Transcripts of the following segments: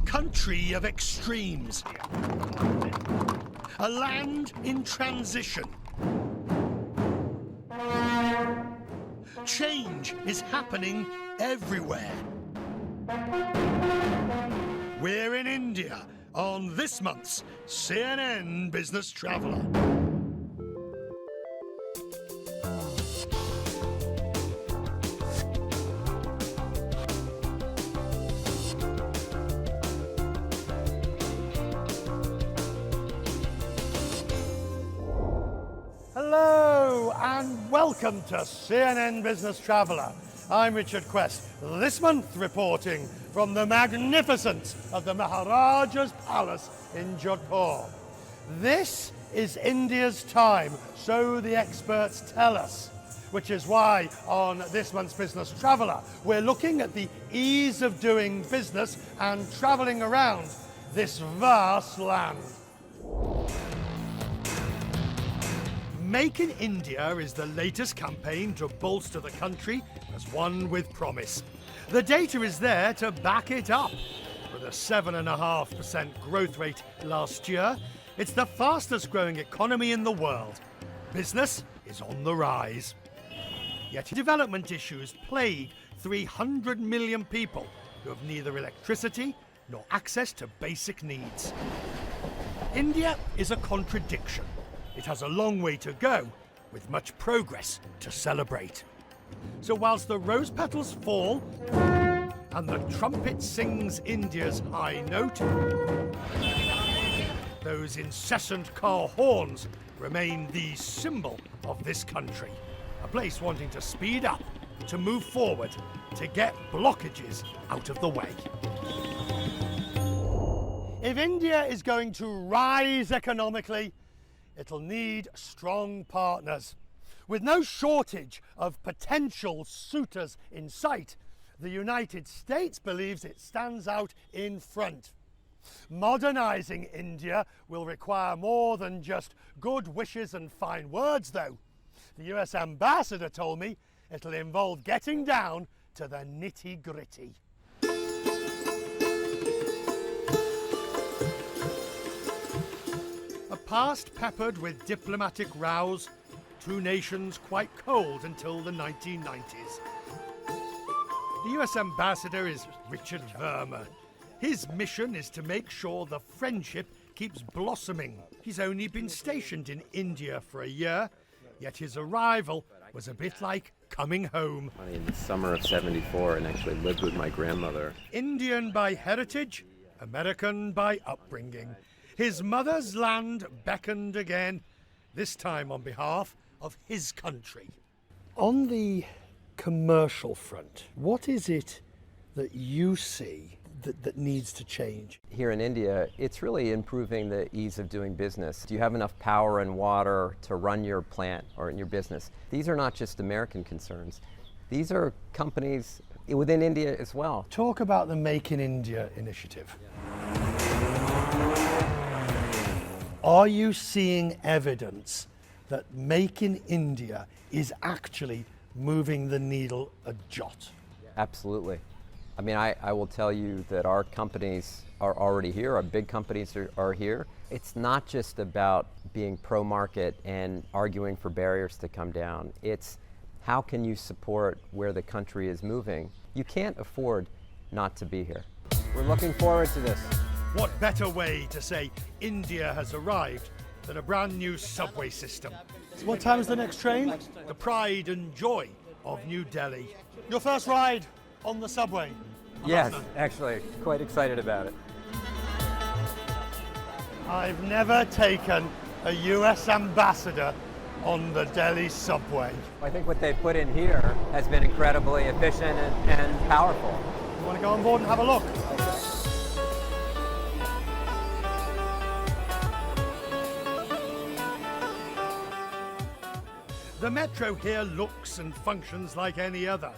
country of extremes, a land in transition. Change is happening everywhere. We're in India on this month's CNN Business Traveller. Hello and welcome to CNN Business Traveller. I'm Richard Quest, this month reporting from the magnificence of the Maharaja's Palace in Jodhpur. This is India's time, so the experts tell us, which is why on this month's Business Traveller we're looking at the ease of doing business and travelling around this vast land. Make in India is the latest campaign to bolster the country as one with promise. The data is there to back it up. With a 7.5% growth rate last year, it's the fastest growing economy in the world. Business is on the rise. Yet development issues plague 300 million people who have neither electricity nor access to basic needs. India is a contradiction. It has a long way to go, with much progress to celebrate. So whilst the rose petals fall and the trumpet sings India's high note, those incessant car horns remain the symbol of this country, a place wanting to speed up, to move forward, to get blockages out of the way. If India is going to rise economically, it'll need strong partners. With no shortage of potential suitors in sight, the United States believes it stands out in front. Modernizing India will require more than just good wishes and fine words, though. The US ambassador told me it'll involve getting down to the nitty-gritty. A past peppered with diplomatic rows, two nations quite cold until the 1990s. The US ambassador is Richard Verma. His mission is to make sure the friendship keeps blossoming. He's only been stationed in India for a year, yet his arrival was a bit like coming home. In the summer of '74 and actually lived with my grandmother. Indian by heritage, American by upbringing. His mother's land beckoned again, this time on behalf of his country. On the commercial front, what is it that you see that needs to change? Here in India, it's really improving the ease of doing business. Do you have enough power and water to run your plant or your business? These are not just American concerns. These are companies within India as well. Talk about the Make in India initiative. Are you seeing evidence that Make in India is actually moving the needle a jot? Absolutely. I mean, I will tell you that our companies are already here, our big companies are here. It's not just about being pro-market and arguing for barriers to come down. It's how can you support where the country is moving? You can't afford not to be here. We're looking forward to this. What better way to say India has arrived than a brand new subway system? So what time is the next train? The pride and joy of New Delhi. Your first ride on the subway? Yes, actually, quite excited about it. I've never taken a US ambassador on the Delhi subway. I think what they've put in here has been incredibly efficient and powerful. You want to go on board and have a look? The metro here looks and functions like any other.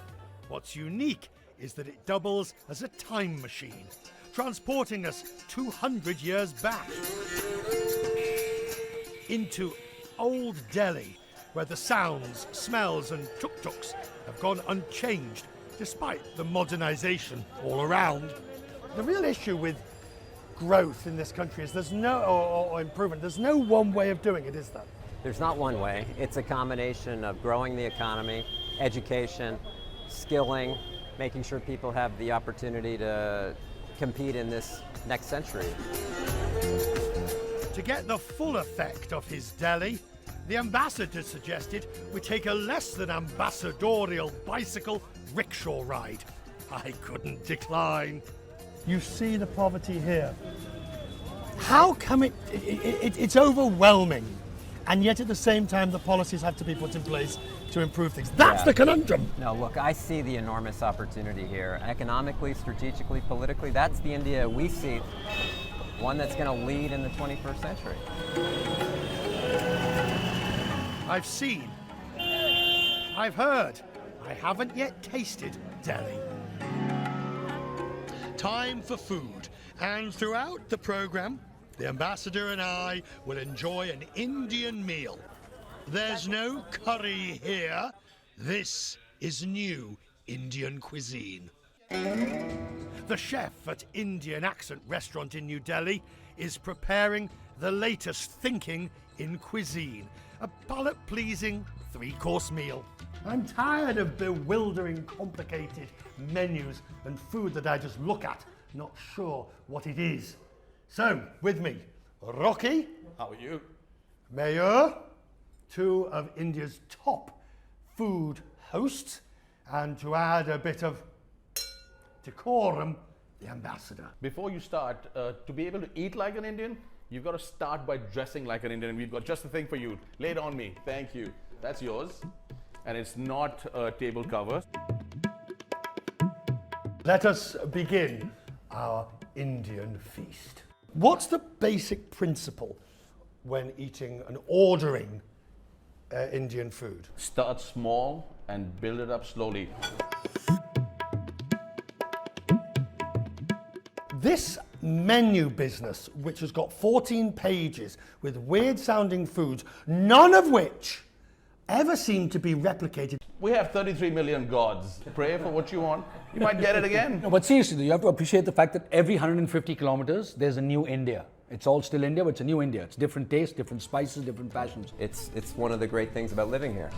What's unique is that it doubles as a time machine, transporting us 200 years back into old Delhi, where the sounds, smells and tuk-tuks have gone unchanged despite the modernization all around. The real issue with growth in this country is there's no, or improvement, there's no one way of doing it, is there? There's not one way. It's a combination of growing the economy, education, skilling, making sure people have the opportunity to compete in this next century. To get the full effect of his deli, the ambassador suggested we take a less than ambassadorial bicycle rickshaw ride. I couldn't decline. You see the poverty here. How come it's overwhelming, and yet at the same time the policies have to be put in place to improve things? That's the conundrum. No, look, I see the enormous opportunity here. Economically, strategically, politically, that's the India we see, one that's going to lead in the 21st century. I've seen, I've heard, I haven't yet tasted Delhi. Time for food, and throughout the program, the ambassador and I will enjoy an Indian meal. There's no curry here. This is new Indian cuisine. The chef at Indian Accent Restaurant in New Delhi is preparing the latest thinking in cuisine, a palate-pleasing 3-course meal. I'm tired of bewildering, complicated menus and food that I just look at, not sure what it is. So, with me, Rocky. How are you? Mayur, 2 of India's top food hosts, and to add a bit of decorum, the ambassador. Before you start, to be able to eat like an Indian, you've got to start by dressing like an Indian. And we've got just the thing for you. Lay it on me. Thank you. That's yours. And it's not a table cover. Let us begin our Indian feast. What's the basic principle when eating and ordering Indian food? Start small and build it up slowly. This menu business, which has got 14 pages with weird sounding foods, none of which ever seem to be replicated. We have 33 million gods. Pray for what you want. You might get it again. No, but seriously, you have to appreciate the fact that every 150 kilometers, there's a new India. It's all still India, but it's a new India. It's different tastes, different spices, different passions. It's one of the great things about living here.